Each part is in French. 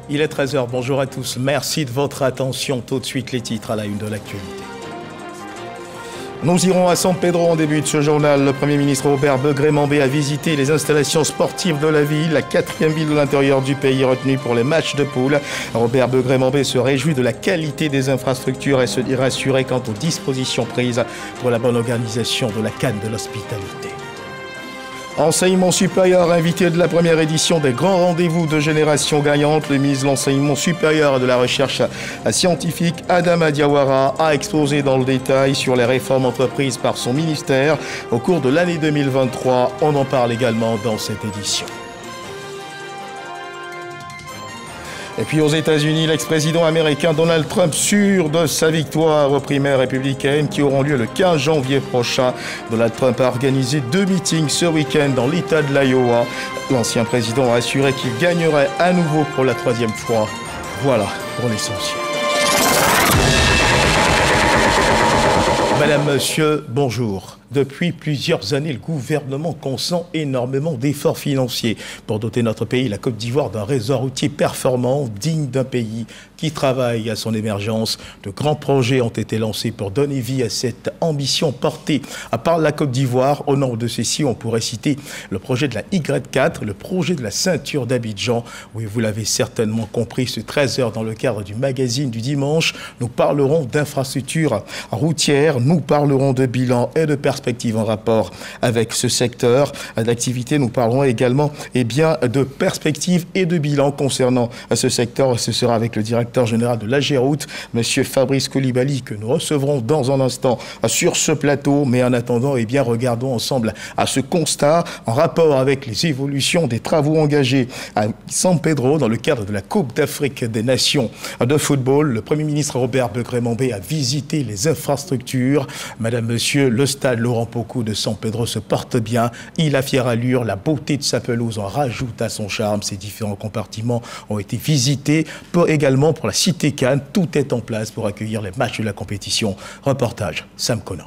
Il est 13 h, bonjour à tous. Merci de votre attention. Tout de suite les titres à la une de l'actualité. Nous irons à San Pedro en début de ce journal. Le Premier ministre Robert Begré-Mambé a visité les installations sportives de la ville, la 4e ville de l'intérieur du pays retenue pour les matchs de poule. Robert Begré-Mambé se réjouit de la qualité des infrastructures et se dit rassuré quant aux dispositions prises pour la bonne organisation de la CAN de l'hospitalité. Enseignement supérieur, invité de la première édition des grands rendez-vous de Génération Gagnante, le ministre de l'Enseignement supérieur et de la Recherche scientifique, Adama Diawara, a exposé dans le détail sur les réformes entreprises par son ministère au cours de l'année 2023. On en parle également dans cette édition. Et puis aux États-Unis, l'ex-président américain Donald Trump sûr de sa victoire aux primaires républicaines qui auront lieu le 15 janvier prochain. Donald Trump a organisé 2 meetings ce week-end dans l'État de l'Iowa. L'ancien président a assuré qu'il gagnerait à nouveau pour la 3e fois. Voilà pour l'essentiel. Madame, monsieur, bonjour. Depuis plusieurs années, le gouvernement consent énormément d'efforts financiers pour doter notre pays, la Côte d'Ivoire, d'un réseau routier performant, digne d'un pays qui travaille à son émergence. De grands projets ont été lancés pour donner vie à cette ambition portée par la Côte d'Ivoire. Au nom de ceci, on pourrait citer le projet de la Y4, le projet de la ceinture d'Abidjan. Oui, vous l'avez certainement compris, ce 13 h dans le cadre du magazine du dimanche, nous parlerons d'infrastructures routières, nous parlerons de bilan et de perspectives en rapport avec ce secteur d'activité. Nous parlerons également de perspectives et de bilan concernant ce secteur. Ce sera avec le directeur général de l'AGEROUTE, M. Fabrice Coulibaly, que nous recevrons dans un instant sur ce plateau. Mais en attendant, regardons ensemble à ce constat en rapport avec les évolutions des travaux engagés à San Pedro dans le cadre de la Coupe d'Afrique des Nations de football. Le Premier ministre Robert Begré-Mambé a visité les infrastructures. Madame, monsieur, le stade Laurent Pokou de San Pedro se porte bien. Il a fière allure. La beauté de sa pelouse en rajoute à son charme. Ses différents compartiments ont été visités. Pour la cité CAN, tout est en place pour accueillir les matchs de la compétition. Reportage, Sam Conan.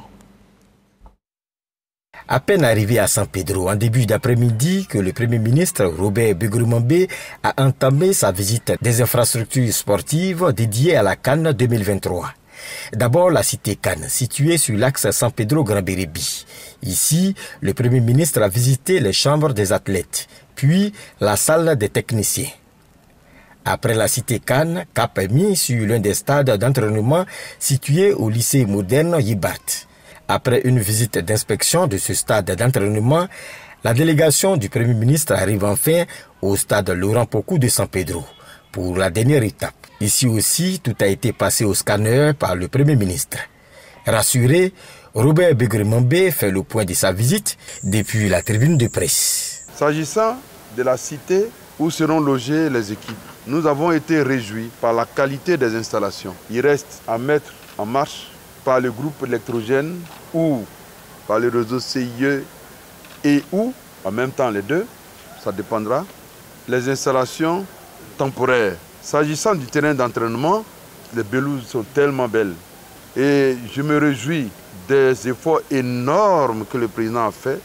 À peine arrivé à San Pedro en début d'après-midi que le Premier ministre Robert Begré-Mambé a entamé sa visite des infrastructures sportives dédiées à la CAN 2023. D'abord la cité CAN, située sur l'axe San Pedro-Grand Bérébi. Ici, le Premier ministre a visité les chambres des athlètes, puis la salle des techniciens. Après la cité CAN, cap est mis sur l'un des stades d'entraînement situé au lycée moderne Yibart. Après une visite d'inspection de ce stade d'entraînement, la délégation du Premier ministre arrive enfin au stade Laurent Pokou de San Pedro pour la dernière étape. Ici aussi, tout a été passé au scanner par le Premier ministre. Rassuré, Robert Begré-Mambé fait le point de sa visite depuis la tribune de presse. S'agissant de la cité où seront logées les équipes, nous avons été réjouis par la qualité des installations. Il reste à mettre en marche par le groupe électrogène ou par le réseau CIE et ou, en même temps les deux, ça dépendra, les installations temporaires. S'agissant du terrain d'entraînement, les pelouses sont tellement belles. Et je me réjouis des efforts énormes que le président a fait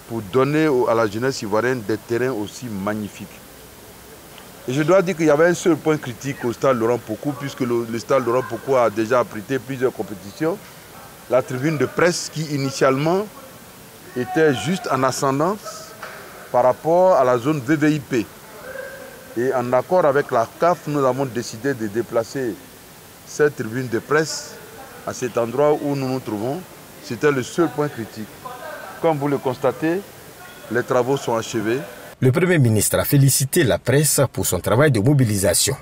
pour donner à la jeunesse ivoirienne des terrains aussi magnifiques. Et je dois dire qu'il y avait un seul point critique au stade Laurent Pokou, puisque le stade Laurent Pokou a déjà abrité plusieurs compétitions. La tribune de presse qui initialement était juste en ascendance par rapport à la zone VVIP. Et en accord avec la CAF, nous avons décidé de déplacer cette tribune de presse à cet endroit où nous nous trouvons. C'était le seul point critique. Comme vous le constatez, les travaux sont achevés. Le Premier ministre a félicité la presse pour son travail de mobilisation.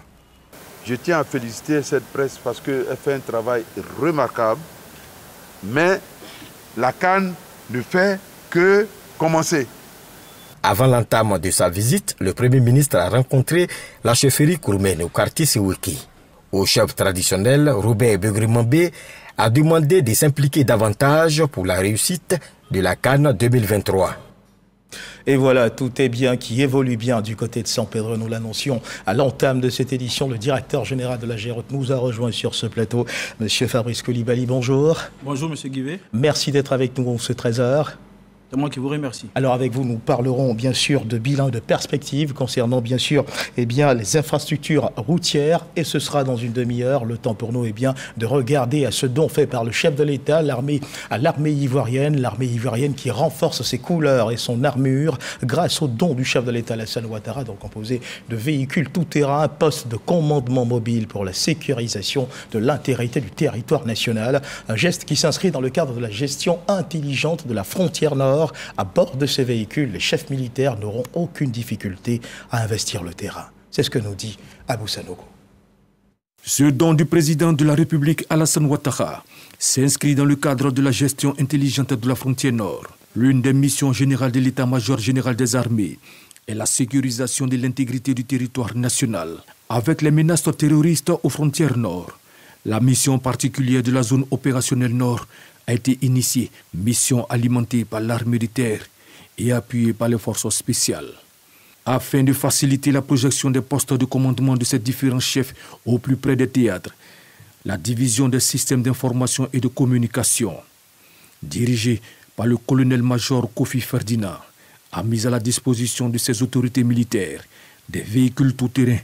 Je tiens à féliciter cette presse parce qu'elle fait un travail remarquable. Mais la CAN ne fait que commencer. Avant l'entame de sa visite, le Premier ministre a rencontré la chefferie Kourmène au quartier Seweki. Au chef traditionnel, Robert Begré-Mambé a demandé de s'impliquer davantage pour la réussite de la CAN 2023. Et voilà, tout est bien, qui évolue bien du côté de San Pedro. Nous l'annoncions à l'entame de cette édition. Le directeur général de l'AGEROUTE nous a rejoint sur ce plateau. Monsieur Fabrice Coulibaly, bonjour. Bonjour, monsieur Guivet. Merci d'être avec nous ce 13 h. C'est moi qui vous remercie. Alors avec vous, nous parlerons bien sûr de bilan et de perspectives concernant bien sûr les infrastructures routières et ce sera dans une demi-heure. Le temps pour nous de regarder à ce don fait par le chef de l'État, l'armée ivoirienne qui renforce ses couleurs et son armure grâce au don du chef de l'État Alassane Ouattara, donc composé de véhicules tout-terrain, postes de commandement mobile pour la sécurisation de l'intégrité du territoire national. Un geste qui s'inscrit dans le cadre de la gestion intelligente de la frontière nord. À bord de ces véhicules, les chefs militaires n'auront aucune difficulté à investir le terrain. C'est ce que nous dit Abou Sanogo. Ce don du président de la République Alassane Ouattara s'inscrit dans le cadre de la gestion intelligente de la frontière nord. L'une des missions générales de l'état-major général des armées est la sécurisation de l'intégrité du territoire national. Avec les menaces terroristes aux frontières nord, la mission particulière de la zone opérationnelle nord a été initiée, mission alimentée par l'armée de terre et appuyée par les forces spéciales. Afin de faciliter la projection des postes de commandement de ces différents chefs au plus près des théâtres, la division des systèmes d'information et de communication, dirigée par le colonel-major Kofi Ferdinand, a mis à la disposition de ses autorités militaires des véhicules tout-terrain,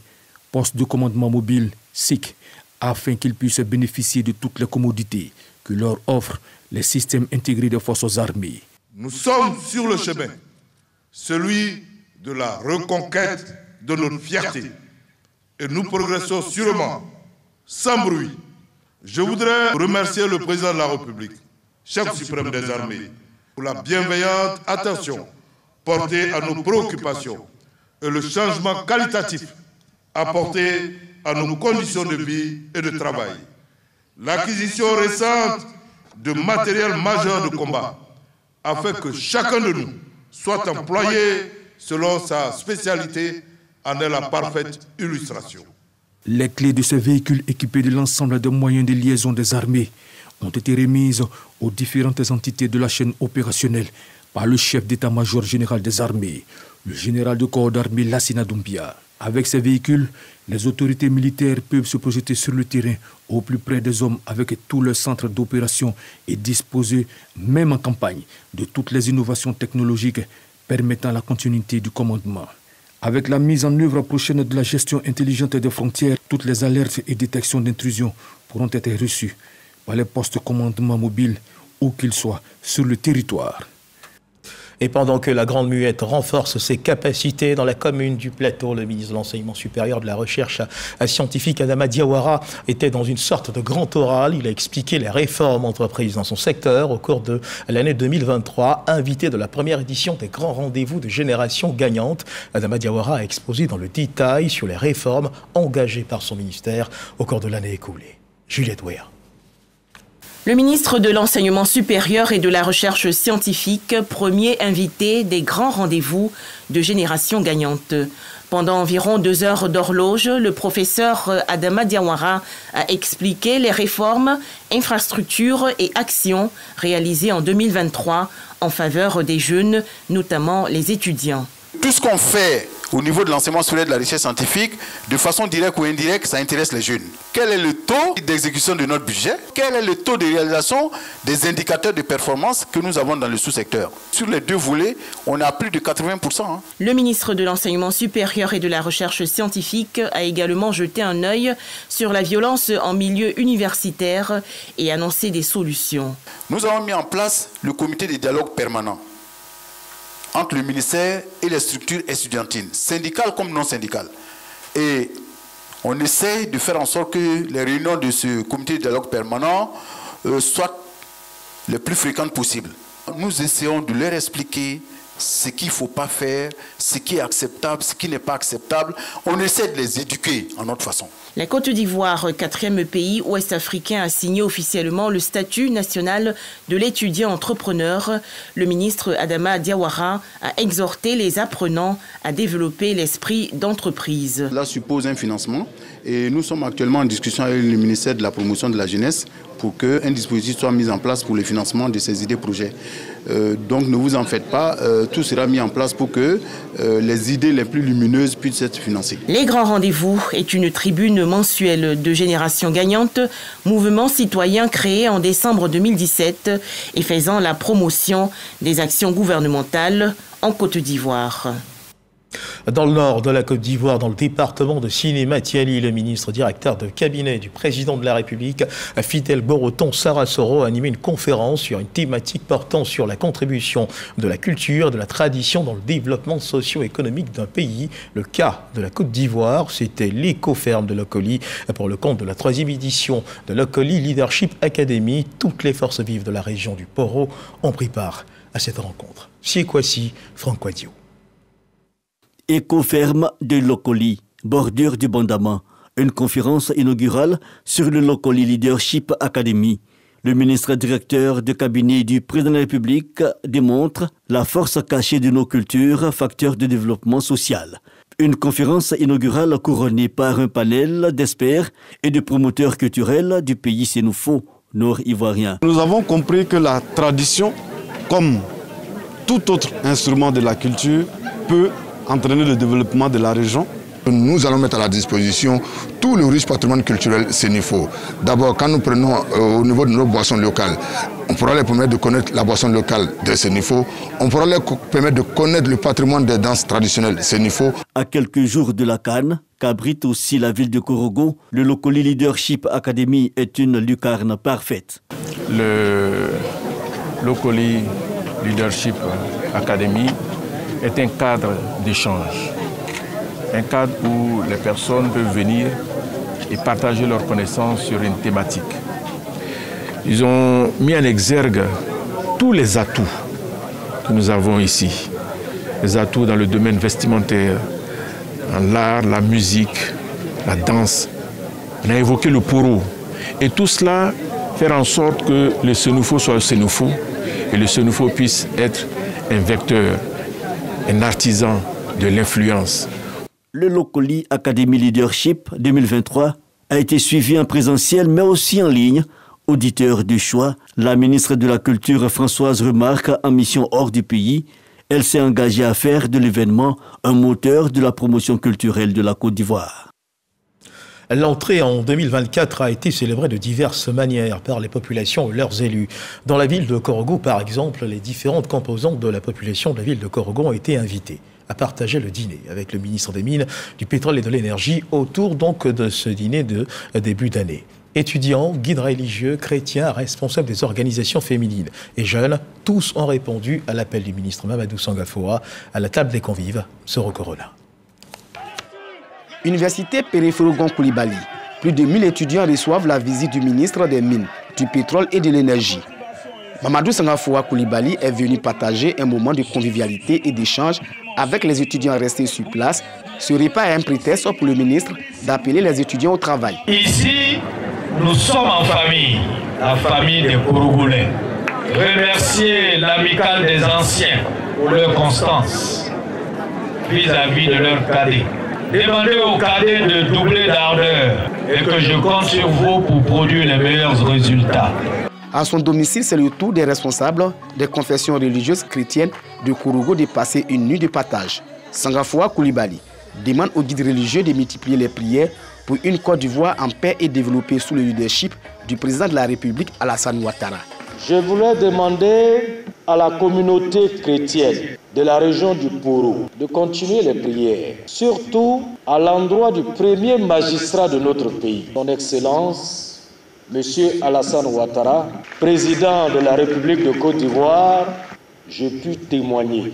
postes de commandement mobile, SIC, afin qu'ils puissent bénéficier de toutes les commodités que leur offrent les systèmes intégrés des forces armées. Nous sommes sur le chemin, celui de la reconquête de notre fierté. Et nous progressons sûrement, sans bruit. Je voudrais remercier le président de la République, chef suprême des armées, pour la bienveillante attention portée à nos préoccupations et le changement qualitatif apporté à nos conditions de vie et de travail. L'acquisition récente de matériel majeur de combat, afin que chacun de nous soit employé selon sa spécialité, en est la parfaite illustration. Les clés de ces véhicules équipés de l'ensemble des moyens de liaison des armées ont été remises aux différentes entités de la chaîne opérationnelle par le chef d'état-major général des armées, le général de corps d'armée Lassina Doumbia. Avec ces véhicules, les autorités militaires peuvent se projeter sur le terrain au plus près des hommes avec tous leurs centres d'opération et disposer, même en campagne, de toutes les innovations technologiques permettant la continuité du commandement. Avec la mise en œuvre prochaine de la gestion intelligente des frontières, toutes les alertes et détections d'intrusion pourront être reçues par les postes de commandement mobiles, où qu'ils soient, sur le territoire. Et pendant que la Grande Muette renforce ses capacités dans la commune du Plateau, le ministre de l'Enseignement supérieur de la Recherche scientifique, Adama Diawara, était dans une sorte de grand oral. Il a expliqué les réformes entreprises dans son secteur au cours de l'année 2023. Invité de la première édition des grands rendez-vous de génération gagnante, Adama Diawara a exposé dans le détail sur les réformes engagées par son ministère au cours de l'année écoulée. Juliette Ouéa. Le ministre de l'Enseignement supérieur et de la Recherche scientifique, premier invité des grands rendez-vous de génération gagnante. Pendant environ 2 heures d'horloge, le professeur Adama Diawara a expliqué les réformes, infrastructures et actions réalisées en 2023 en faveur des jeunes, notamment les étudiants. Tout ce qu'on fait au niveau de l'enseignement supérieur de la recherche scientifique, de façon directe ou indirecte, ça intéresse les jeunes. Quel est le taux d'exécution de notre budget? Quel est le taux de réalisation des indicateurs de performance que nous avons dans le sous-secteur? Sur les 2 volets, on a plus de 80%. Le ministre de l'Enseignement supérieur et de la Recherche scientifique a également jeté un œil sur la violence en milieu universitaire et annoncé des solutions. Nous avons mis en place le comité de dialogue permanent entre le ministère et les structures estudiantines, syndicales comme non syndicales. Et on essaie de faire en sorte que les réunions de ce comité de dialogue permanent soient les plus fréquentes possibles. Nous essayons de leur expliquer ce qu'il ne faut pas faire, ce qui est acceptable, ce qui n'est pas acceptable. On essaie de les éduquer en notre façon. La Côte d'Ivoire, 4e pays ouest-africain, a signé officiellement le statut national de l'étudiant entrepreneur. Le ministre Adama Diawara a exhorté les apprenants à développer l'esprit d'entreprise. Cela suppose un financement et nous sommes actuellement en discussion avec le ministère de la promotion de la jeunesse pour qu'un dispositif soit mis en place pour le financement de ces idées projets. Donc ne vous en faites pas, tout sera mis en place pour que les idées les plus lumineuses puissent être financées. Les Grands Rendez-vous est une tribune mensuelle de Génération Gagnante, mouvement citoyen créé en décembre 2017 et faisant la promotion des actions gouvernementales en Côte d'Ivoire. Dans le nord de la Côte d'Ivoire, dans le département de Sinématiali, le ministre directeur de cabinet du président de la République, Fidel Boroton Sarasoro, a animé une conférence sur une thématique portant sur la contribution de la culture et de la tradition dans le développement socio-économique d'un pays. Le cas de la Côte d'Ivoire, c'était l'éco-ferme de Lokoli pour le compte de la 3e édition de Lokoli Leadership Academy. Toutes les forces vives de la région du Poro ont pris part à cette rencontre. Siekwasi, Franck Wadio. Éco-ferme de Lokoli, bordure du Bandama. Une conférence inaugurale sur le Lokoli Leadership Academy. Le ministre directeur de cabinet du président de la République démontre la force cachée de nos cultures, facteur de développement social. Une conférence inaugurale couronnée par un panel d'experts et de promoteurs culturels du pays sénoufo, nord-ivoirien. Nous avons compris que la tradition, comme tout autre instrument de la culture, peut entraîner le développement de la région. Nous allons mettre à la disposition tout le riche patrimoine culturel sénéfo. D'abord, quand nous prenons au niveau de nos boissons locales, on pourra leur permettre de connaître la boisson locale de sénéfo. On pourra leur permettre de connaître le patrimoine des danses traditionnelles sénéfo. À quelques jours de la Cannes, qu'abrite aussi la ville de Korogo, le Lokoli Leadership Academy est une lucarne parfaite. Le Lokoli Leadership Academy est un cadre d'échange, un cadre où les personnes peuvent venir et partager leurs connaissances sur une thématique. Ils ont mis en exergue tous les atouts que nous avons ici, les atouts dans le domaine vestimentaire, dans l'art, la musique, la danse. On a évoqué le poro et tout cela faire en sorte que le sénoufo soit le sénoufo et le sénoufo puisse être un vecteur, un artisan de l'influence. Le Lokoli Academy Leadership 2023 a été suivi en présentiel mais aussi en ligne. Auditeur du choix, la ministre de la Culture Françoise remarque en mission hors du pays. Elle s'est engagée à faire de l'événement un moteur de la promotion culturelle de la Côte d'Ivoire. L'entrée en 2024 a été célébrée de diverses manières par les populations et leurs élus. Dans la ville de Korogo, par exemple, les différentes composantes de la population de la ville de Korogo ont été invitées à partager le dîner avec le ministre des Mines, du Pétrole et de l'Énergie autour donc de ce dîner de début d'année. Étudiants, guides religieux, chrétiens, responsables des organisations féminines et jeunes, tous ont répondu à l'appel du ministre Mamadou Sangafoa à la table des convives, Soro Corona. Université Péréphérogon Koulibaly. Plus de 1000 étudiants reçoivent la visite du ministre des Mines, du Pétrole et de l'Énergie. Mamadou Sangafoa Koulibaly est venu partager un moment de convivialité et d'échange avec les étudiants restés sur place. Ce repas est un prétexte pour le ministre d'appeler les étudiants au travail. Ici, nous sommes en famille, la famille des Korogoulais. Remercier l'amicale des anciens pour leur constance vis-à-vis de leurs cadets. Demandez aux cadets de doubler d'ardeur et que je compte sur vous pour produire les meilleurs résultats. À son domicile, c'est le tour des responsables des confessions religieuses chrétiennes de Korogo de passer une nuit de partage. Sangafoa Koulibaly demande aux guides religieux de multiplier les prières pour une Côte d'Ivoire en paix et développée sous le leadership du président de la République, Alassane Ouattara. Je voulais demander à la communauté chrétienne de la région du Poro de continuer les prières, surtout à l'endroit du premier magistrat de notre pays, son Excellence, M. Alassane Ouattara, président de la République de Côte d'Ivoire. Je puis témoigner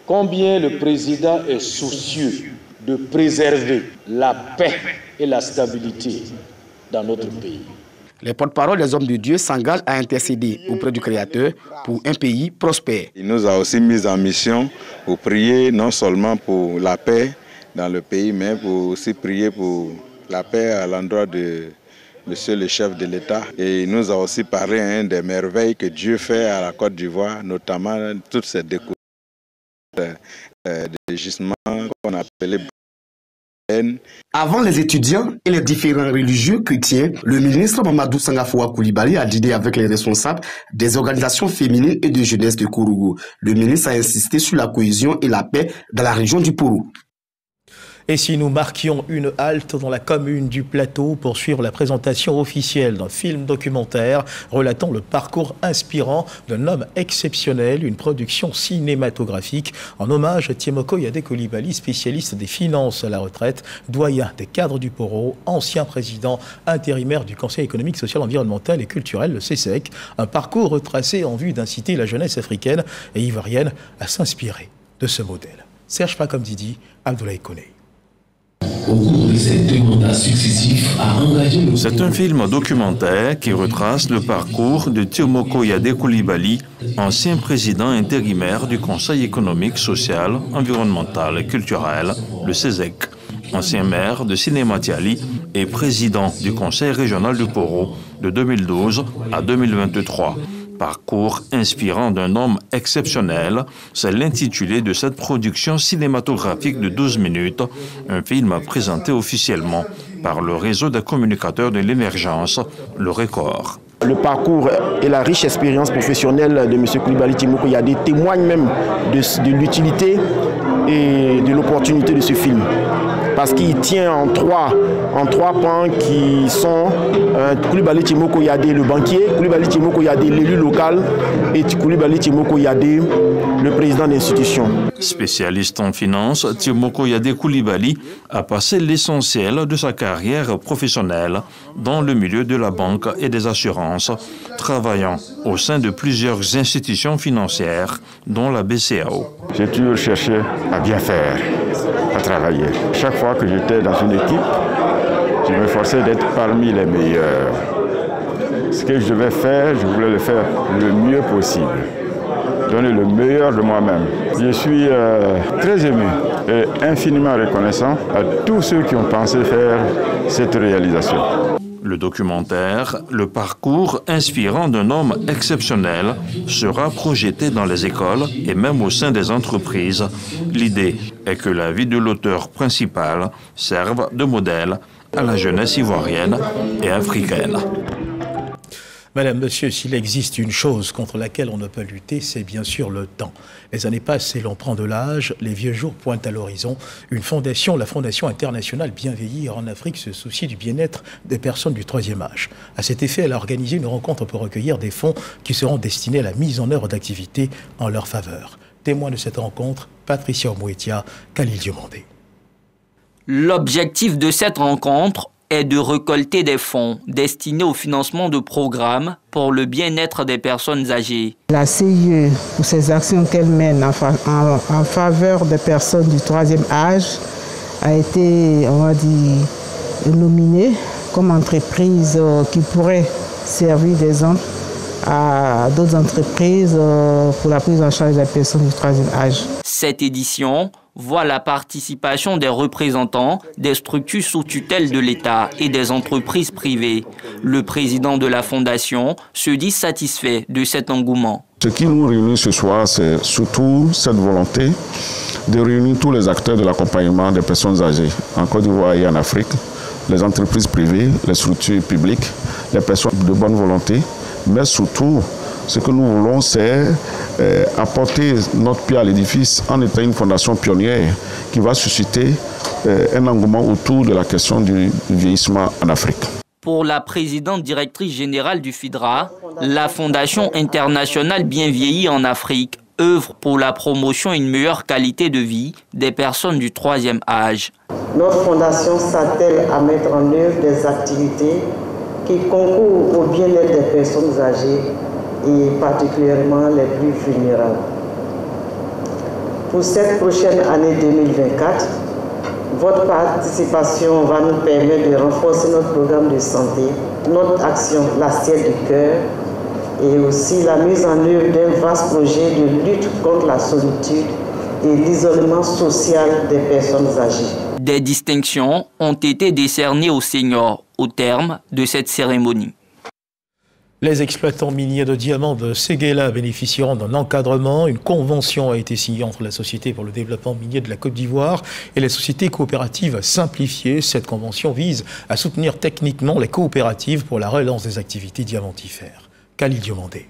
combien le président est soucieux de préserver la paix et la stabilité dans notre pays. Les porte-paroles des hommes de Dieu s'engagent à intercéder auprès du Créateur pour un pays prospère. Il nous a aussi mis en mission pour prier non seulement pour la paix dans le pays, mais pour aussi prier pour la paix à l'endroit de Monsieur le chef de l'État. Et il nous a aussi parlé des merveilles que Dieu fait à la Côte d'Ivoire, notamment toutes ces découvertes des gisements qu'on appelait haine. Avant les étudiants et les différents religieux chrétiens, le ministre Mamadou Sangafoua Coulibaly a dîné avec les responsables des organisations féminines et de jeunesse de Kourougou. Le ministre a insisté sur la cohésion et la paix dans la région du Poro. Et si nous marquions une halte dans la commune du Plateau pour suivre la présentation officielle d'un film documentaire relatant le parcours inspirant d'un homme exceptionnel, une production cinématographique en hommage à Tiemoko Yadé Coulibaly, spécialiste des finances à la retraite, doyen des cadres du Poro, ancien président intérimaire du Conseil économique, social, environnemental et culturel, le CESEC, un parcours retracé en vue d'inciter la jeunesse africaine et ivoirienne à s'inspirer de ce modèle. Serge Pakomdidi, Abdoulaye Koné. Au cours de ces 2 mandats successifs, a engagé le... C'est un film documentaire qui retrace le parcours de Tiemoko Yadé Coulibaly, ancien président intérimaire du Conseil économique, social, environnemental et culturel, le CESEC, ancien maire de Sinématiali et président du Conseil régional du Poro de 2012 à 2023. Parcours inspirant d'un homme exceptionnel, c'est l'intitulé de cette production cinématographique de 12 minutes, un film présenté officiellement par le réseau des communicateurs de l'émergence, le Record. Le parcours et la riche expérience professionnelle de M. Coulibaly Tiemoko Yadé témoignent même de l'utilité et de l'opportunité de ce film. Parce qu'il tient en trois points qui sont Coulibaly Tiemoko Yadé le banquier, Coulibaly Tiemoko Yadé l'élu local et Coulibaly Tiemoko Yadé le président d'institution. Spécialiste en finance, Tiemoko Yadé Coulibaly a passé l'essentiel de sa carrière professionnelle dans le milieu de la banque et des assurances, travaillant au sein de plusieurs institutions financières, dont la BCAO. J'ai toujours cherché à bien faire, à travailler. Chaque fois que j'étais dans une équipe, je m'efforçais d'être parmi les meilleurs. Ce que je devais faire, je voulais le faire le mieux possible. Donner le meilleur de moi-même. Je suis très ému et infiniment reconnaissant à tous ceux qui ont pensé faire cette réalisation. Le documentaire, le parcours inspirant d'un homme exceptionnel, sera projeté dans les écoles et même au sein des entreprises. L'idée est que la vie de l'auteur principal serve de modèle à la jeunesse ivoirienne et africaine. Madame, monsieur, s'il existe une chose contre laquelle on ne peut lutter, c'est bien sûr le temps. Les années passent et l'on prend de l'âge, les vieux jours pointent à l'horizon. Une fondation, la Fondation internationale Bien Vieillir en Afrique, se soucie du bien-être des personnes du 3e âge. À cet effet, elle a organisé une rencontre pour recueillir des fonds qui seront destinés à la mise en œuvre d'activités en leur faveur. Témoin de cette rencontre, Patricia Omouetia, Khalil Diomandé. L'objectif de cette rencontre est de récolter des fonds destinés au financement de programmes pour le bien-être des personnes âgées. La CIE, pour ses actions qu'elle mène en faveur des personnes du 3e âge, a été, on va dire, nominée comme entreprise qui pourrait servir d'exemple à d'autres entreprises pour la prise en charge des personnes du 3e âge. Cette édition voit la participation des représentants des structures sous tutelle de l'État et des entreprises privées. Le président de la Fondation se dit satisfait de cet engouement. Ce qui nous réunit ce soir, c'est surtout cette volonté de réunir tous les acteurs de l'accompagnement des personnes âgées en Côte d'Ivoire et en Afrique, les entreprises privées, les structures publiques, les personnes de bonne volonté, mais surtout, ce que nous voulons, c'est apporter notre pierre à l'édifice en étant une fondation pionnière qui va susciter un engouement autour de la question du vieillissement en Afrique. Pour la présidente directrice générale du FIDRA, la Fondation internationale Bien Vieillir en Afrique œuvre pour la promotion et une meilleure qualité de vie des personnes du 3e âge. Notre fondation s'attelle à mettre en œuvre des activités qui concourent au bien-être des personnes âgées et particulièrement les plus vulnérables. Pour cette prochaine année 2024, votre participation va nous permettre de renforcer notre programme de santé, notre action l'assiette du cœur et aussi la mise en œuvre d'un vaste projet de lutte contre la solitude et l'isolement social des personnes âgées. Des distinctions ont été décernées aux seniors au terme de cette cérémonie. Les exploitants miniers de diamants de Séguéla bénéficieront d'un encadrement. Une convention a été signée entre la Société pour le développement minier de la Côte d'Ivoire et les sociétés coopératives simplifiées. Cette convention vise à soutenir techniquement les coopératives pour la relance des activités diamantifères. Khalil Diomandé.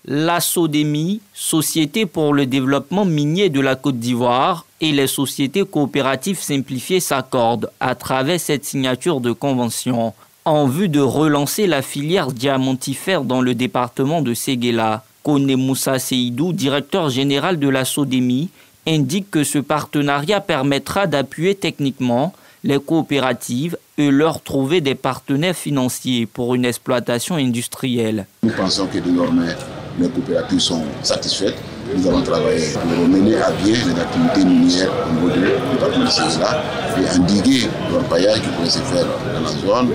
La SODEMI, Société pour le développement minier de la Côte d'Ivoire, et les sociétés coopératives simplifiées s'accordent à travers cette signature de convention en vue de relancer la filière diamantifère dans le département de Séguéla. Kone Moussa Seydou, directeur général de la SODEMI, indique que ce partenariat permettra d'appuyer techniquement les coopératives et leur trouver des partenaires financiers pour une exploitation industrielle. Nous pensons que désormais, les coopératives sont satisfaites. Nous allons travailler pour mener à bien les activités minières au niveau du département de Séguéla et endiguer l'orpaillage qui pourrait se faire dans la zone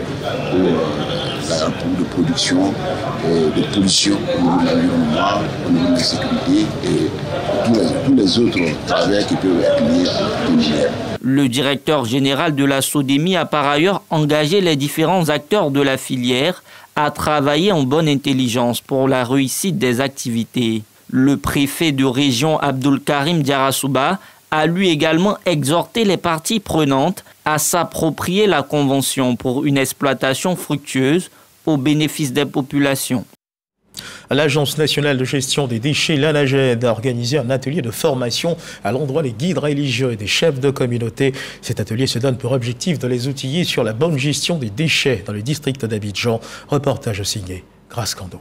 pour de production et de pollution au niveau de l'environnement, au niveau de la sécurité et tous les autres travailleurs qui peuvent être liés à l'activité minière. Le directeur général de la SODEMI a par ailleurs engagé les différents acteurs de la filière à travailler en bonne intelligence pour la réussite des activités. Le préfet de région Abdul Karim Diarasouba a lui également exhorté les parties prenantes à s'approprier la convention pour une exploitation fructueuse au bénéfice des populations. L'Agence nationale de gestion des déchets, l'ANAGED, a organisé un atelier de formation à l'endroit des guides religieux et des chefs de communauté. Cet atelier se donne pour objectif de les outiller sur la bonne gestion des déchets dans le district d'Abidjan. Reportage signé Grace Kando.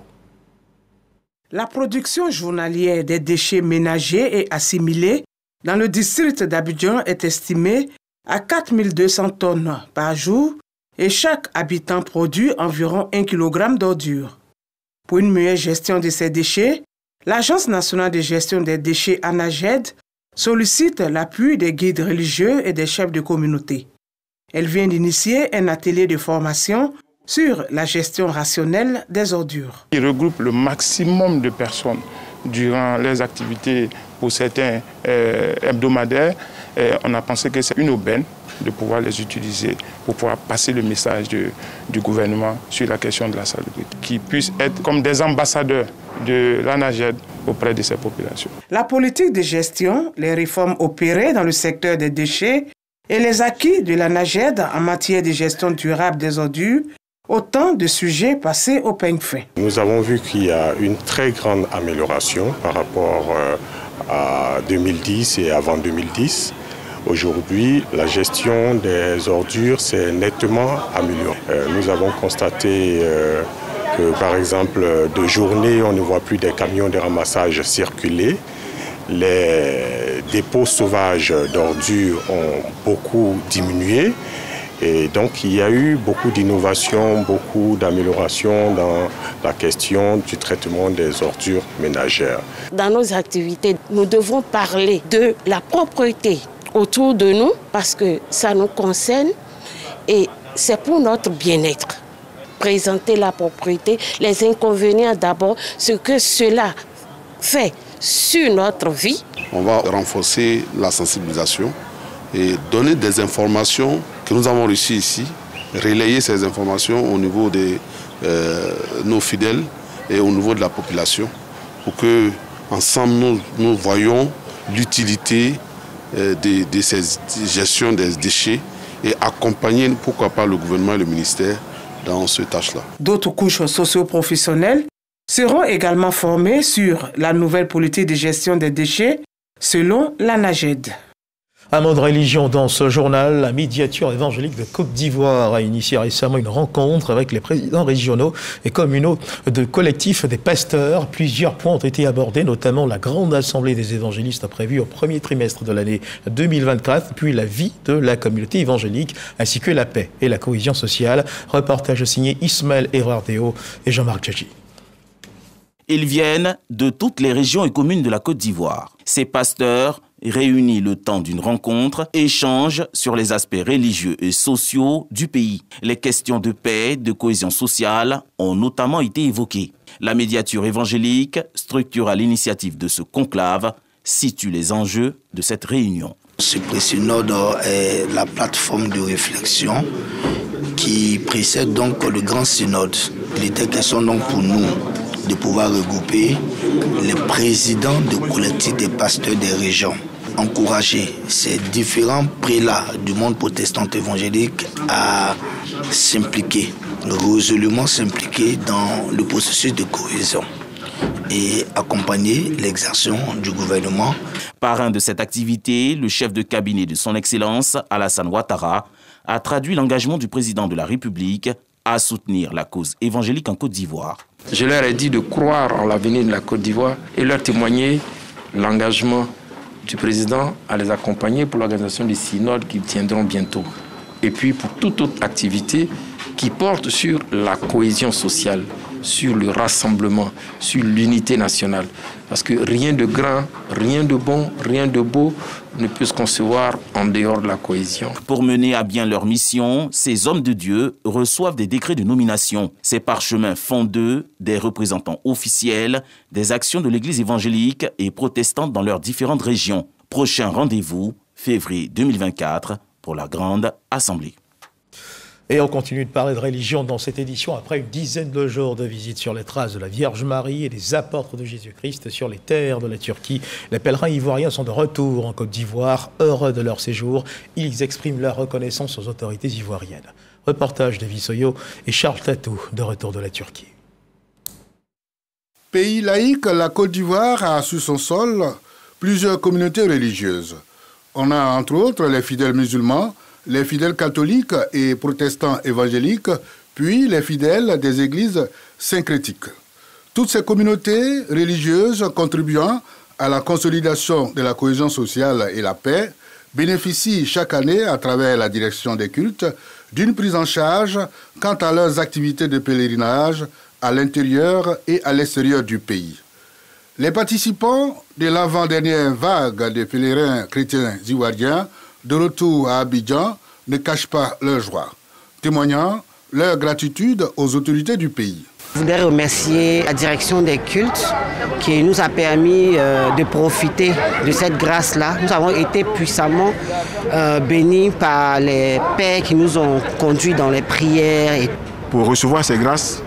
La production journalière des déchets ménagers et assimilés dans le district d'Abidjan est estimée à 4200 tonnes par jour et chaque habitant produit environ 1 kg d'ordures. Pour une meilleure gestion de ces déchets, l'Agence nationale de gestion des déchets ANAGED sollicite l'appui des guides religieux et des chefs de communauté. Elle vient d'initier un atelier de formation sur la gestion rationnelle des ordures. Il regroupe le maximum de personnes durant les activités, pour certains hebdomadaires. On a pensé que c'est une aubaine de pouvoir les utiliser pour pouvoir passer le message du gouvernement sur la question de la salubrité, qui puissent être comme des ambassadeurs de l'ANAGED auprès de ces populations. La politique de gestion, les réformes opérées dans le secteur des déchets et les acquis de l'ANAGED en matière de gestion durable des ordures, autant de sujets passés au peigne fin. Nous avons vu qu'il y a une très grande amélioration par rapport à 2010 et avant 2010. Aujourd'hui, la gestion des ordures s'est nettement améliorée. Nous avons constaté que, par exemple, de journée, on ne voit plus des camions de ramassage circuler. Les dépôts sauvages d'ordures ont beaucoup diminué. Et donc, il y a eu beaucoup d'innovations, beaucoup d'améliorations dans la question du traitement des ordures ménagères. Dans nos activités, nous devons parler de la propreté autour de nous parce que ça nous concerne et c'est pour notre bien-être. Présenter la propreté, les inconvénients d'abord, ce que cela fait sur notre vie. On va renforcer la sensibilisation et donner des informations que nous avons reçues ici, relayer ces informations au niveau de nos fidèles et au niveau de la population pour que ensemble nous voyons l'utilité de ces gestions des déchets et accompagner, pourquoi pas, le gouvernement et le ministère dans ces tâches-là. D'autres couches socio-professionnelles seront également formées sur la nouvelle politique de gestion des déchets selon l'ANAGED. Un mot de religion dans ce journal. La médiature évangélique de Côte d'Ivoire a initié récemment une rencontre avec les présidents régionaux et communaux de collectifs des pasteurs. Plusieurs points ont été abordés, notamment la grande assemblée des évangélistes prévue au premier trimestre de l'année 2024, puis la vie de la communauté évangélique, ainsi que la paix et la cohésion sociale. Reportage signé Ismaël Erardeo et Jean-Marc Djadji. Ils viennent de toutes les régions et communes de la Côte d'Ivoire. Ces pasteurs, réunis le temps d'une rencontre, échangent sur les aspects religieux et sociaux du pays. Les questions de paix, de cohésion sociale ont notamment été évoquées. La médiature évangélique, structure à l'initiative de ce conclave, situe les enjeux de cette réunion. Ce pré-synode est la plateforme de réflexion qui précède donc le grand synode. Il était question donc pour nous de pouvoir regrouper les présidents de collectifs des pasteurs des régions, encourager ces différents prélats du monde protestant évangélique à s'impliquer, résolument s'impliquer dans le processus de cohésion et accompagner l'exercice du gouvernement. Parrain de cette activité, le chef de cabinet de son Excellence, Alassane Ouattara, a traduit l'engagement du président de la République à soutenir la cause évangélique en Côte d'Ivoire. Je leur ai dit de croire en l'avenir de la Côte d'Ivoire et leur témoigner l'engagement du président à les accompagner pour l'organisation des synodes qui tiendront bientôt. Et puis pour toute autre activité qui porte sur la cohésion sociale, sur le rassemblement, sur l'unité nationale. Parce que rien de grand, rien de bon, rien de beau ne peut se concevoir en dehors de la cohésion. Pour mener à bien leur mission, ces hommes de Dieu reçoivent des décrets de nomination. Ces parchemins font d'eux des représentants officiels des actions de l'Église évangélique et protestante dans leurs différentes régions. Prochain rendez-vous, février 2024, pour la Grande Assemblée. Et on continue de parler de religion dans cette édition après une dizaine de jours de visite sur les traces de la Vierge Marie et des apôtres de Jésus-Christ sur les terres de la Turquie. Les pèlerins ivoiriens sont de retour en Côte d'Ivoire, heureux de leur séjour. Ils expriment leur reconnaissance aux autorités ivoiriennes. Reportage de Vissoyo et Charles Tatou de retour de la Turquie. Pays laïque, la Côte d'Ivoire a sur son sol plusieurs communautés religieuses. On a entre autres les fidèles musulmans, les fidèles catholiques et protestants évangéliques, puis les fidèles des églises syncrétiques. Toutes ces communautés religieuses contribuant à la consolidation de la cohésion sociale et la paix bénéficient chaque année, à travers la direction des cultes, d'une prise en charge quant à leurs activités de pèlerinage à l'intérieur et à l'extérieur du pays. Les participants de l'avant-dernière vague de pèlerins chrétiens ivoiriens de retour à Abidjan ne cachent pas leur joie, témoignant leur gratitude aux autorités du pays. Je voudrais remercier la direction des cultes qui nous a permis de profiter de cette grâce-là. Nous avons été puissamment bénis par les pères qui nous ont conduits dans les prières. Pour recevoir ces grâces,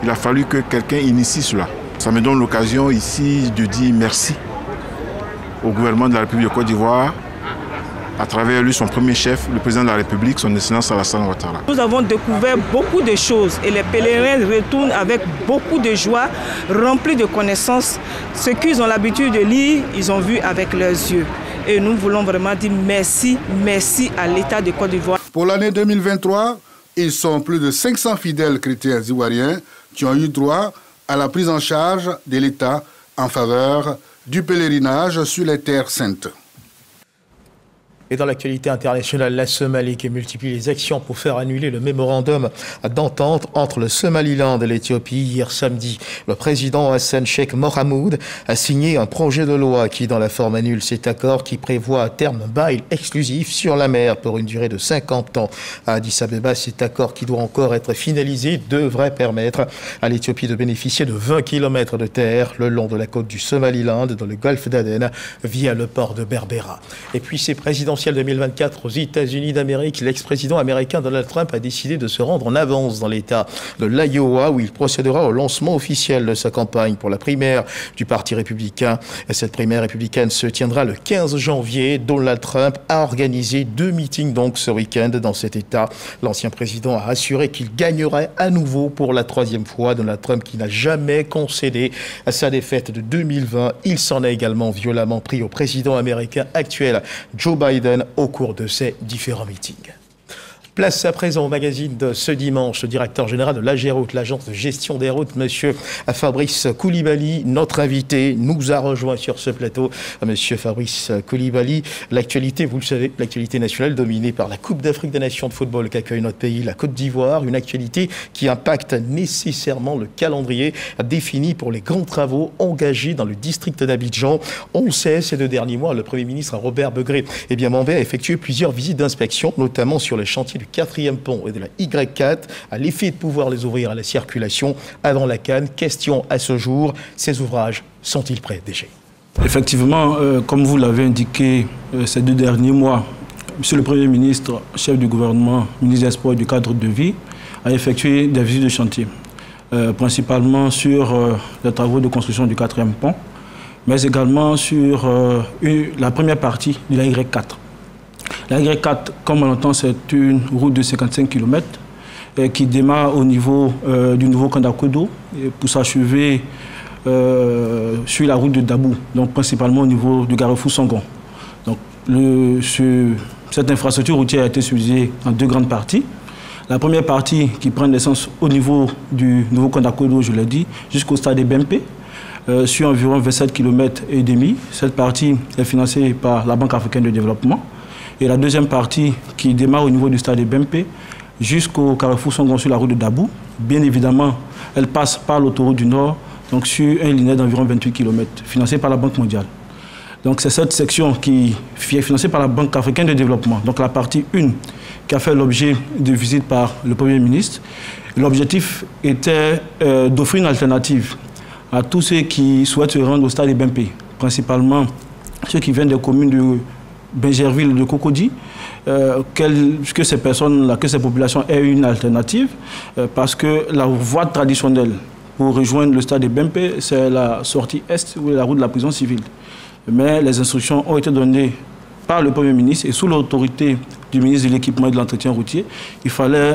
il a fallu que quelqu'un initie cela. Ça me donne l'occasion ici de dire merci au gouvernement de la République de Côte d'Ivoire, à travers lui, son premier chef, le président de la République, son Excellence Alassane Ouattara. Nous avons découvert beaucoup de choses et les pèlerins retournent avec beaucoup de joie, remplis de connaissances. Ce qu'ils ont l'habitude de lire, ils ont vu avec leurs yeux. Et nous voulons vraiment dire merci, merci à l'État de Côte d'Ivoire. Pour l'année 2023, ils sont plus de 500 fidèles chrétiens ivoiriens qui ont eu droit à la prise en charge de l'État en faveur du pèlerinage sur les terres saintes. Et dans l'actualité internationale, la Somalie qui multiplie les actions pour faire annuler le mémorandum d'entente entre le Somaliland et l'Éthiopie. Hier samedi, le président Hassan Sheikh Mohamud a signé un projet de loi qui, dans la forme, annule cet accord qui prévoit à terme un bail exclusif sur la mer pour une durée de 50 ans. À Addis Abeba, cet accord qui doit encore être finalisé devrait permettre à l'Éthiopie de bénéficier de 20 km de terre le long de la côte du Somaliland, dans le golfe d'Aden, via le port de Berbera. Et puis, ces présidentielles 2024 aux États-Unis d'Amérique, l'ex-président américain Donald Trump a décidé de se rendre en avance dans l'État de l'Iowa où il procédera au lancement officiel de sa campagne pour la primaire du Parti républicain. Et cette primaire républicaine se tiendra le 15 janvier. Donald Trump a organisé 2 meetings donc ce week-end dans cet État. L'ancien président a assuré qu'il gagnerait à nouveau pour la 3e fois. Donald Trump qui n'a jamais concédé à sa défaite de 2020. Il s'en est également violemment pris au président américain actuel Joe Biden au cours de ces différents meetings. Place à présent au magazine de ce dimanche. Le directeur général de l'AGEROUTE, l'agence de gestion des routes, monsieur Fabrice Koulibaly, notre invité, nous a rejoint sur ce plateau. Monsieur Fabrice Koulibaly, l'actualité, vous le savez, l'actualité nationale dominée par la Coupe d'Afrique des Nations de football qu'accueille notre pays, la Côte d'Ivoire, une actualité qui impacte nécessairement le calendrier défini pour les grands travaux engagés dans le district d'Abidjan. On le sait, ces 2 derniers mois, le Premier ministre Robert Begré Mambé a effectué plusieurs visites d'inspection, notamment sur les chantiers du 4e pont et de la Y4, à l'effet de pouvoir les ouvrir à la circulation avant la Cannes. Question à ce jour, ces ouvrages sont-ils prêts, DG? Effectivement, comme vous l'avez indiqué ces 2 derniers mois, Monsieur le Premier ministre, chef du gouvernement, ministre des Sports et du cadre de vie, a effectué des visites de chantier. principalement sur les travaux de construction du 4e pont, mais également sur la première partie de la Y4. La Y4, comme on l'entend, c'est une route de 55 km qui démarre au niveau du nouveau Kandakodo pour s'achever sur la route de Dabou, donc principalement au niveau du Carrefour Songon. Donc cette infrastructure routière a été subdivisée en deux grandes parties. La première partie qui prend naissance au niveau du nouveau Kandakodo, je l'ai dit, jusqu'au stade BMP, sur environ 27 km et demi. Cette partie est financée par la Banque africaine de développement. Et la deuxième partie qui démarre au niveau du stade BMP jusqu'au Carrefour Songon sur la route de Dabou. Bien évidemment, elle passe par l'autoroute du Nord, donc sur un linéaire d'environ 28 km, financé par la Banque mondiale. Donc c'est cette section qui est financée par la Banque africaine de développement. Donc la partie 1 qui a fait l'objet de visites par le Premier ministre. L'objectif était d'offrir une alternative à tous ceux qui souhaitent se rendre au stade BMP, principalement ceux qui viennent des communes de Benjerville, de Cocody, que ces personnes-là, que ces populations aient une alternative, parce que la voie traditionnelle pour rejoindre le stade BMP, c'est la sortie est ou la route de la prison civile. Mais les instructions ont été données par le Premier ministre et sous l'autorité du ministre de l'équipement et de l'entretien routier, il fallait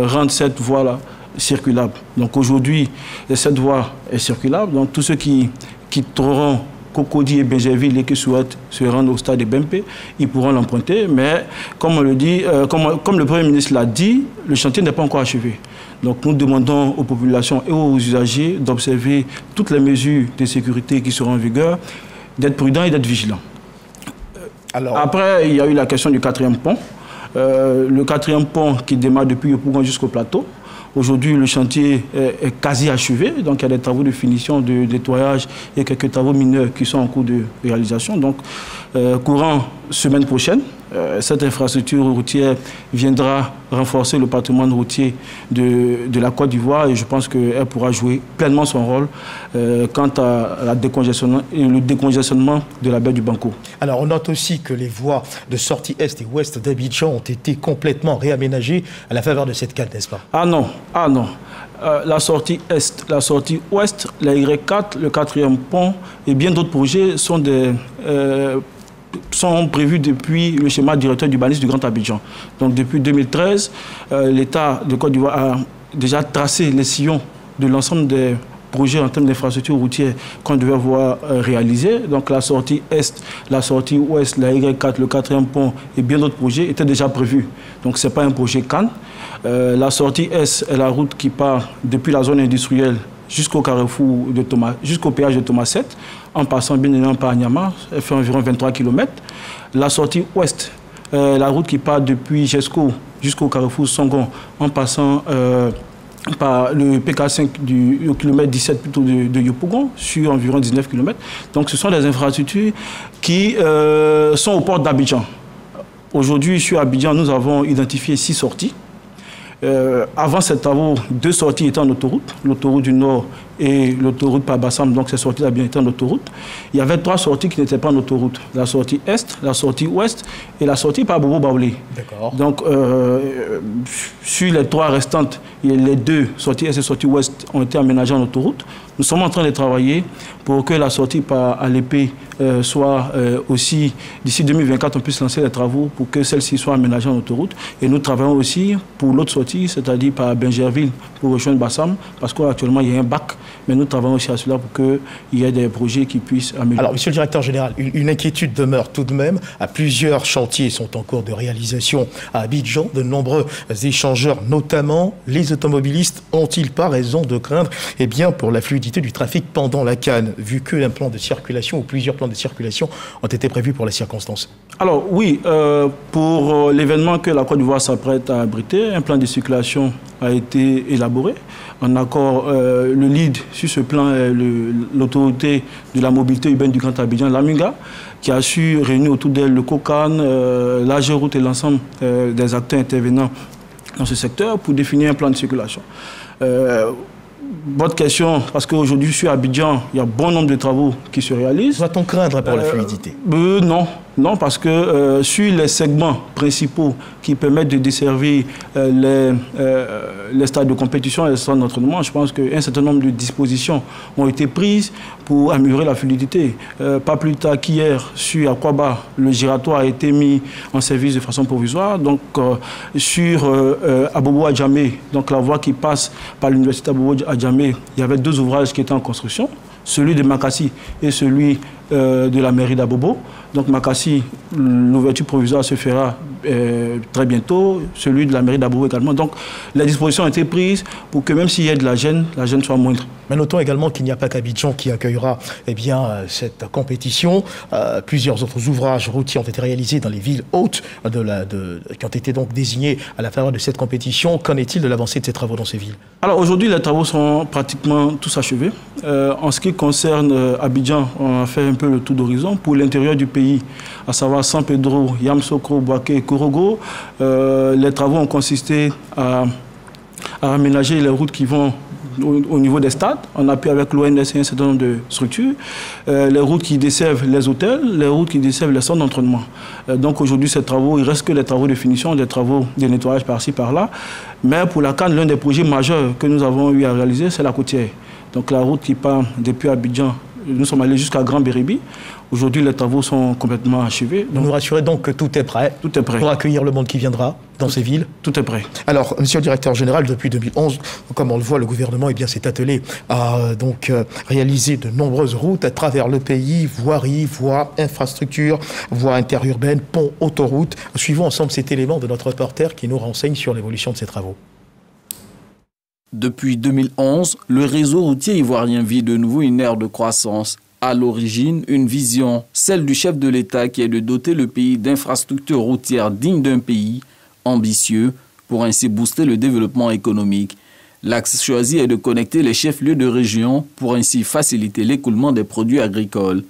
rendre cette voie-là circulable. Donc aujourd'hui, cette voie est circulable. Donc tous ceux qui quitteront Cocody et Benjerville et qui souhaitent se rendre au stade de BMP, ils pourront l'emprunter. Mais comme on le dit, comme le Premier ministre l'a dit, le chantier n'est pas encore achevé. Donc nous demandons aux populations et aux usagers d'observer toutes les mesures de sécurité qui seront en vigueur, d'être prudents et d'être vigilants. Après, il y a eu la question du 4e pont. Le 4e pont qui démarre depuis Yopougon jusqu'au plateau. Aujourd'hui, le chantier est quasi achevé, donc il y a des travaux de finition, de nettoyage et quelques travaux mineurs qui sont en cours de réalisation. Donc, courant semaine prochaine, cette infrastructure routière viendra renforcer le patrimoine routier de la Côte d'Ivoire et je pense qu'elle pourra jouer pleinement son rôle quant à le décongestionnement de la baie du Banco. Alors, on note aussi que les voies de sortie est et ouest d'Abidjan ont été complètement réaménagées à la faveur de cette canne, n'est-ce pas? Ah non. La sortie est, la sortie ouest, la Y4, le 4e pont et bien d'autres projets sont prévus depuis le schéma directeur d'urbanisme du Grand Abidjan. Donc depuis 2013, l'État de Côte d'Ivoire a déjà tracé les sillons de l'ensemble des projets en termes d'infrastructures routières qu'on devait voir réalisés. Donc la sortie est, la sortie ouest, la Y4, le 4e pont et bien d'autres projets étaient déjà prévus. Donc ce n'est pas un projet Cannes. La sortie est est la route qui part depuis la zone industrielle jusqu'au carrefour de Thomas, jusqu'au péage de Thomas 7, en passant bien évidemment par Nyama, elle fait environ 23 km. La sortie ouest, la route qui part depuis Jesco jusqu'au carrefour Songon, en passant par le PK5 au kilomètre 17 plutôt de Yopougon, sur environ 19 km. Donc ce sont des infrastructures qui sont aux portes d'Abidjan. Aujourd'hui, sur Abidjan, nous avons identifié 6 sorties. Avant ces travaux, 2 sorties étaient en autoroute, l'autoroute du Nord et l'autoroute par Bassam, donc ces sorties là bien étaient en autoroute. Il y avait 3 sorties qui n'étaient pas en autoroute, la sortie Est, la sortie Ouest et la sortie par Bobo Baoulé. Donc sur les 3 restantes, les 2 sorties Est et sortie Ouest ont été aménagées en autoroute. Nous sommes en train de travailler pour que la sortie par Alépé soit aussi, d'ici 2024, on puisse lancer les travaux pour que celle-ci soit aménagée en autoroute. Et nous travaillons aussi pour l'autre sortie, c'est-à-dire par Benjerville pour rejoindre Bassam, parce qu'actuellement il y a un bac, mais nous travaillons aussi à cela pour qu'il y ait des projets qui puissent améliorer. Alors, monsieur le directeur général, une inquiétude demeure tout de même. Plusieurs chantiers sont en cours de réalisation à Abidjan. De nombreux échangeurs, notamment les automobilistes, ont-ils pas raison de craindre pour la fluidité du trafic pendant la Cannes, vu qu'un plan de circulation ou plusieurs plans de circulation ont été prévus pour la circonstance? Alors oui, pour l'événement que la Côte d'Ivoire s'apprête à abriter, un plan de circulation a été élaboré. En accord, le lead sur ce plan est l'autorité de la mobilité urbaine du Grand Abidjan, l'AMUGA, qui a su réunir autour d'elle le COCAN, l'AGEROUTE et l'ensemble des acteurs intervenants dans ce secteur pour définir un plan de circulation. Votre question, parce qu'aujourd'hui sur Abidjan, il y a bon nombre de travaux qui se réalisent. Doit-on craindre pour la fluidité? Non, Non, parce que sur les segments principaux qui permettent de desservir les stades de compétition et les stades d'entraînement, je pense qu'un certain nombre de dispositions ont été prises pour améliorer la fluidité. Pas plus tard qu'hier, sur Akwaba, le giratoire a été mis en service de façon provisoire. Donc, sur Abobo-Adjamé, donc la voie qui passe par l'université Abobo-Adjamé, il y avait 2 ouvrages qui étaient en construction, celui de Makassi et celui de la mairie d'Abobo. Donc Makassi, l'ouverture provisoire se fera très bientôt, celui de la mairie d'Abobo également. Donc les dispositions ont été prises pour que même s'il y a de la gêne soit moindre. Mais notons également qu'il n'y a pas qu'Abidjan qui accueillera cette compétition. Plusieurs autres ouvrages routiers ont été réalisés dans les villes hautes qui ont été donc désignés à la faveur de cette compétition. Qu'en est-il de l'avancée de ces travaux dans ces villes? Alors aujourd'hui, les travaux sont pratiquement tous achevés. En ce qui concerne Abidjan, on a fait un peu le tour d'horizon. Pour l'intérieur du pays, à savoir San Pedro, Yamoussoukro, Bouaké et Korogo, les travaux ont consisté à aménager les routes qui vont au niveau des stades. On a pu avec l'ONS et un certain nombre de structures, les routes qui desservent les hôtels, les routes qui desservent les centres d'entraînement. Donc aujourd'hui, ces travaux, il reste que les travaux de finition, des travaux de nettoyage par-ci, par-là. Mais pour la CAN, l'un des projets majeurs que nous avons eu à réaliser, c'est la côtière. Donc la route qui part depuis Abidjan, nous sommes allés jusqu'à Grand Béribi. Aujourd'hui, les travaux sont complètement achevés. Vous nous rassurez donc que tout est prêt. Tout est prêt. Pour accueillir le monde qui viendra dans ces villes. Tout est prêt. Alors, monsieur le directeur général, depuis 2011, comme on le voit, le gouvernement s'est attelé à réaliser de nombreuses routes à travers le pays, voiries, voies, infrastructures, voies interurbaines, ponts, autoroutes. Suivons ensemble cet élément de notre reporter qui nous renseigne sur l'évolution de ces travaux. Depuis 2011, le réseau routier ivoirien vit de nouveau une ère de croissance. À l'origine, une vision, celle du chef de l'État qui est de doter le pays d'infrastructures routières dignes d'un pays ambitieux pour ainsi booster le développement économique. L'axe choisi est de connecter les chefs-lieux de région pour ainsi faciliter l'écoulement des produits agricoles.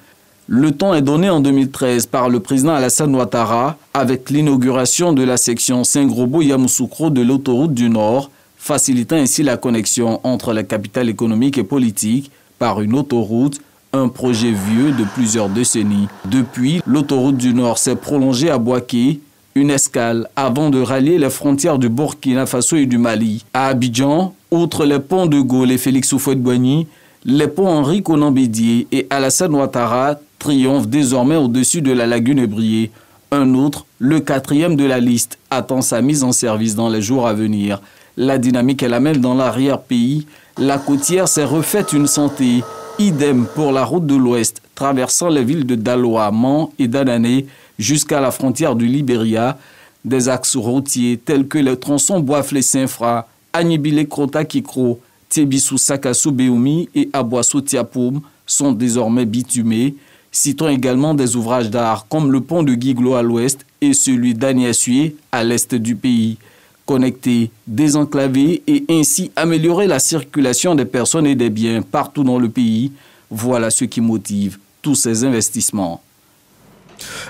Le ton est donné en 2013 par le président Alassane Ouattara avec l'inauguration de la section Saint-Grobo-Yamoussoukro de l'autoroute du Nord, facilitant ainsi la connexion entre la capitale économique et politique par une autoroute, un projet vieux de plusieurs décennies. Depuis, l'autoroute du Nord s'est prolongée à Bouaké, une escale avant de rallier les frontières du Burkina Faso et du Mali. À Abidjan, outre les ponts de Gaulle et Félix Houphouët-Boigny, les ponts Henri Konan Bédié et Alassane Ouattara triomphent désormais au-dessus de la lagune Ébrié. Un autre, le 4e de la liste, attend sa mise en service dans les jours à venir. La dynamique est la même dans l'arrière-pays. La côtière s'est refaite une santé. Idem pour la route de l'Ouest, traversant les villes de Daloa, Man et d'Adané jusqu'à la frontière du Libéria. Des axes routiers tels que les tronçons Boaflé-Saint-Fra, Agnibile-Krota-Kikro, Tébissou-Sakassou-Béoumi et Aboissou-Tiapoum sont désormais bitumés. Citons également des ouvrages d'art comme le pont de Guiglo à l'ouest et celui d'Aniassué à l'est du pays. Connecter, désenclaver et ainsi améliorer la circulation des personnes et des biens partout dans le pays, voilà ce qui motive tous ces investissements.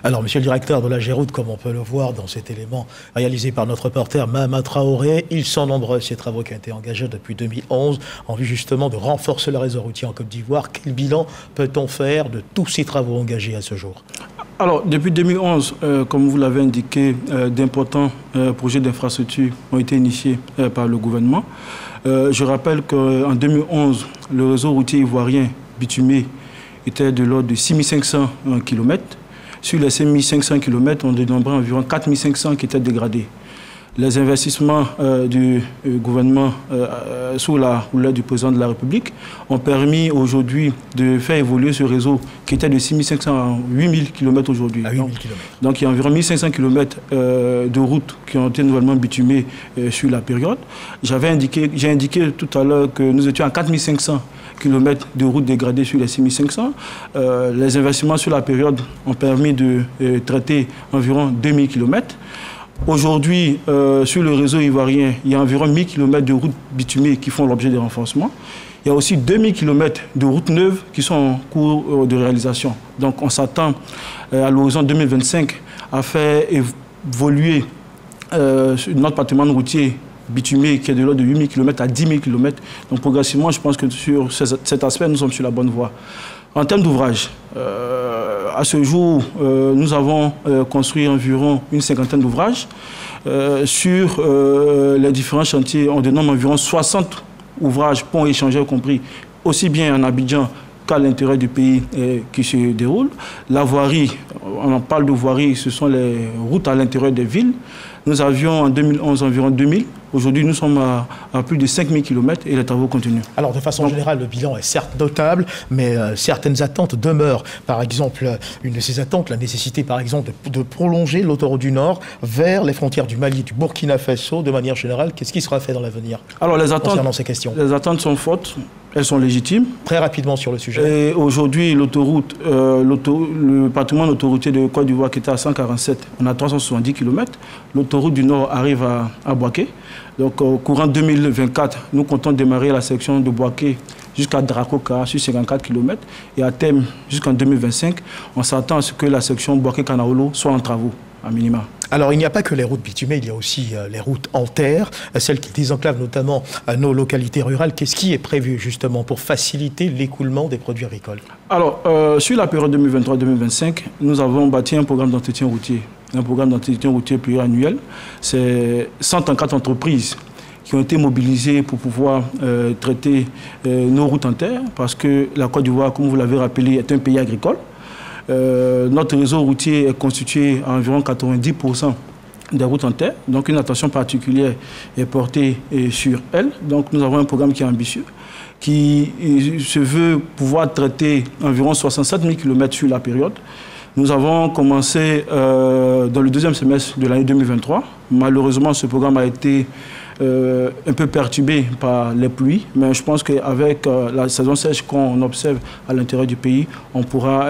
Alors, monsieur le directeur de la Géroute, comme on peut le voir dans cet élément réalisé par notre reporter Mahama Traoré, ils sont nombreux ces travaux qui ont été engagés depuis 2011 en vue justement de renforcer le réseau routier en Côte d'Ivoire. Quel bilan peut-on faire de tous ces travaux engagés à ce jour ? Alors, depuis 2011, comme vous l'avez indiqué, d'importants projets d'infrastructure ont été initiés par le gouvernement. Je rappelle qu'en 2011, le réseau routier ivoirien bitumé était de l'ordre de 6500 km. Sur les 5500 km, on dénombrait environ 4500 qui étaient dégradés. Les investissements du gouvernement sous la houlette du président de la République ont permis aujourd'hui de faire évoluer ce réseau qui était de 6500 à 8000 km aujourd'hui. Donc il y a environ 1500 km de routes qui ont été nouvellement bitumées sur la période. J'ai indiqué tout à l'heure que nous étions à 4500 km de routes dégradées sur les 6500. Les investissements sur la période ont permis de traiter environ 2000 km. Aujourd'hui, sur le réseau ivoirien, il y a environ 1000 km de routes bitumées qui font l'objet de renforcements. Il y a aussi 2000 km de routes neuves qui sont en cours de réalisation. Donc on s'attend à l'horizon 2025 à faire évoluer notre patrimoine routier bitumé qui est de l'ordre de 8000 km à 10 000 km. Donc progressivement, je pense que sur cet aspect, nous sommes sur la bonne voie. En termes d'ouvrage, À ce jour, nous avons construit environ une cinquantaine d'ouvrages. Sur les différents chantiers, on dénomme environ 60 ouvrages, ponts et échangeurs compris, aussi bien en Abidjan qu'à l'intérieur du pays qui se déroulent. La voirie, on en parle de voirie, ce sont les routes à l'intérieur des villes. Nous avions en 2011 environ 2000. Aujourd'hui, nous sommes à plus de 5000 km et les travaux continuent. Alors, de façon générale, le bilan est certes notable, mais certaines attentes demeurent. Par exemple, une de ces attentes, la nécessité, par exemple, de prolonger l'autoroute du Nord vers les frontières du Mali et du Burkina Faso. De manière générale, qu'est-ce qui sera fait dans l'avenir concernant ces questions? Les attentes sont fortes, elles sont légitimes. Très rapidement sur le sujet. Et aujourd'hui, l'autoroute, le patrimoine autoroutier de Côte d'Ivoire qui était à 147, on a 370 km. L'autoroute du Nord arrive à Boaké. Donc, au courant 2024, nous comptons démarrer la section de Boaké jusqu'à Drakoka sur 54 km. Et à terme, jusqu'en 2025, on s'attend à ce que la section Boaké-Kanaolo soit en travaux, à minima. Alors, il n'y a pas que les routes bitumées, il y a aussi les routes en terre, celles qui désenclavent notamment nos localités rurales. Qu'est-ce qui est prévu justement pour faciliter l'écoulement des produits agricoles? Alors, sur la période 2023-2025, nous avons bâti un programme d'entretien routier. Un programme d'entretien routier pluriannuel. C'est 134 entreprises qui ont été mobilisées pour pouvoir traiter nos routes en terre, parce que la Côte d'Ivoire, comme vous l'avez rappelé, est un pays agricole. Notre réseau routier est constitué à environ 90% des routes en terre, donc une attention particulière est portée sur elles. Donc nous avons un programme qui est ambitieux, qui se veut pouvoir traiter environ 67 000 km sur la période. Nous avons commencé dans le deuxième semestre de l'année 2023. Malheureusement, ce programme a été un peu perturbé par les pluies, mais je pense qu'avec la saison sèche qu'on observe à l'intérieur du pays, on pourra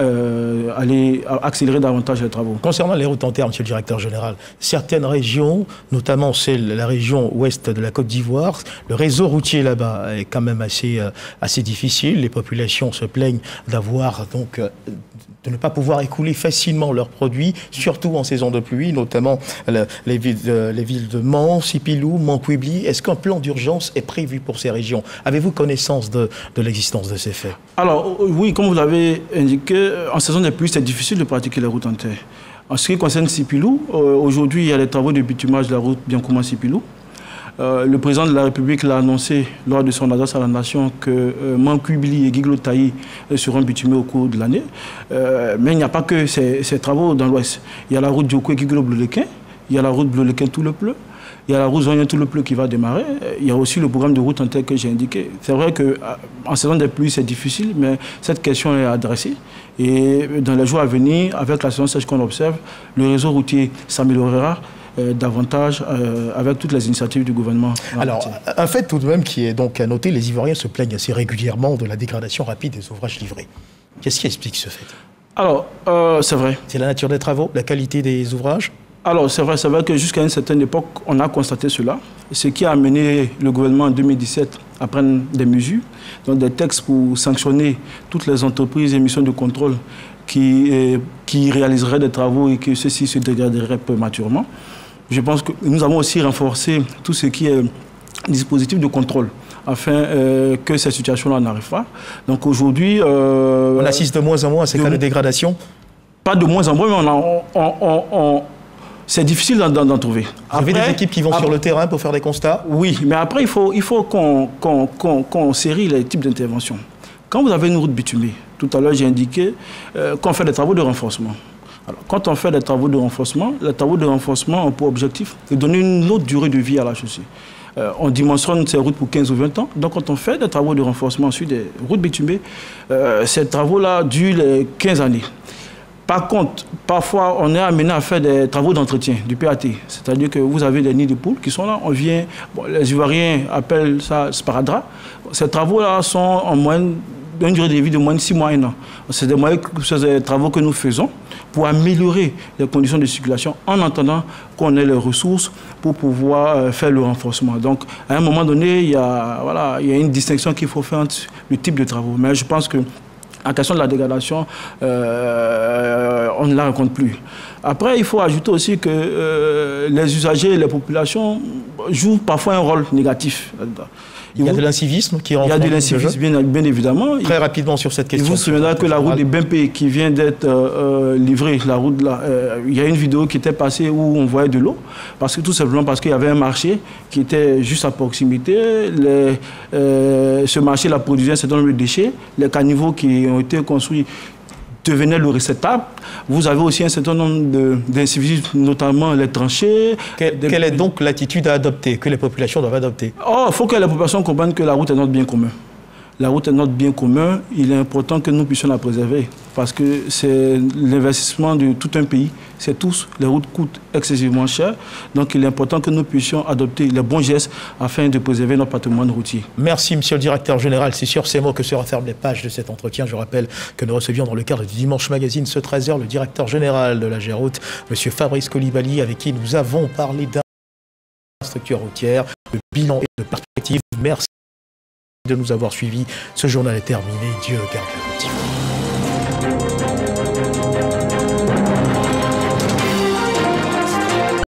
aller accélérer davantage les travaux. Concernant les routes en terre, Monsieur le Directeur Général, certaines régions, notamment la région ouest de la Côte d'Ivoire, le réseau routier là-bas est quand même assez difficile. Les populations se plaignent d'avoir donc de ne pas pouvoir écouler facilement leurs produits, surtout en saison de pluie, notamment les villes de Mans, Sipilou, Mankoubli. Est-ce qu'un plan d'urgence est prévu pour ces régions? Avez-vous connaissance de l'existence de ces faits? Alors oui, comme vous l'avez indiqué, en saison de pluie, c'est difficile de pratiquer la route en terre. En ce qui concerne Sipilou, aujourd'hui, il y a les travaux de bitumage de la route Biancouma-Sipilou. Le président de la République l'a annoncé lors de son adresse à la nation que Mankoubli et Guiglo-Taï seront bitumés au cours de l'année. Mais il n'y a pas que ces travaux dans l'ouest. Il y a la route Djokwe-Guiglo-Bleulequin, il y a la route Bleulequin-Tout-le-Pleu, il y a la route Zonien-Tout-le-Pleu qui va démarrer. Il y a aussi le programme de route en terre que j'ai indiqué. C'est vrai qu'en saison des pluies, c'est difficile, mais cette question est adressée. Et dans les jours à venir, avec la saison sèche qu'on observe, le réseau routier s'améliorera davantage avec toutes les initiatives du gouvernement. Alors, un fait tout de même qui est donc à noter, les Ivoiriens se plaignent assez régulièrement de la dégradation rapide des ouvrages livrés. Qu'est-ce qui explique ce fait? Alors, c'est vrai. C'est la nature des travaux, la qualité des ouvrages? Alors, c'est vrai que jusqu'à une certaine époque, on a constaté cela. Ce qui a amené le gouvernement en 2017 à prendre des mesures, donc des textes pour sanctionner toutes les entreprises et missions de contrôle qui réaliseraient des travaux et que ceux-ci se dégraderaient prématurément. Je pense que nous avons aussi renforcé tout ce qui est dispositif de contrôle afin que ces situations-là n'arrivent pas. Donc aujourd'hui... on assiste de moins en moins à ces cas de dégradation? Pas de moins en moins, mais c'est difficile d'en trouver. Vous avez des équipes qui vont sur le terrain pour faire des constats? Oui, mais après, il faut qu'on série les types d'interventions. Quand vous avez une route bitumée, tout à l'heure j'ai indiqué qu'on fait des travaux de renforcement. Alors, quand on fait des travaux de renforcement, les travaux de renforcement ont pour objectif de donner une autre durée de vie à la chaussée. On dimensionne ces routes pour 15 ou 20 ans. Donc, quand on fait des travaux de renforcement sur des routes bitumées, ces travaux-là durent les 15 années. Par contre, parfois, on est amené à faire des travaux d'entretien du PAT. C'est-à-dire que vous avez des nids de poules qui sont là. On vient, les Ivoiriens appellent ça sparadrap. Ces travaux-là sont en moyenne d'une durée de vie de moins de 6 mois, 1 an. C'est des travaux que nous faisons pour améliorer les conditions de circulation en attendant qu'on ait les ressources pour pouvoir faire le renforcement. Donc, à un moment donné, il y a une distinction qu'il faut faire entre le type de travaux. Mais je pense que en question de la dégradation, on ne la rencontre plus. Après, il faut ajouter aussi que les usagers et les populations joue parfois un rôle négatif. Il y a de l'incivisme qui rentre. Il y a de l'incivisme, bien évidemment. Très rapidement sur cette question. Il vous souviendra que la route des Bempé qui vient d'être livrée, la route là, il y a une vidéo qui était passée où on voyait de l'eau, tout simplement parce qu'il y avait un marché qui était juste à proximité. Ce marché là produisait un certain nombre de déchets. Les caniveaux qui ont été construits devenait le réceptacle. Vous avez aussi un certain nombre d'incivismes, notamment les tranchées. Quelle est donc l'attitude à adopter, que les populations doivent adopter? Il faut que les populations comprennent que la route est notre bien commun. La route est notre bien commun, il est important que nous puissions la préserver parce que c'est l'investissement de tout un pays, c'est tous, les routes coûtent excessivement cher, donc il est important que nous puissions adopter les bons gestes afin de préserver notre patrimoine routier. Merci Monsieur le Directeur Général, c'est sur ces mots que se referment les pages de cet entretien. Je rappelle que nous recevions dans le cadre du Dimanche Magazine ce 13h le Directeur Général de la Géroute, Monsieur Fabrice Coulibaly, avec qui nous avons parlé d'infrastructures routières, de bilan et de perspectives. Merci de nous avoir suivis. Ce journal est terminé. Dieu garde la route.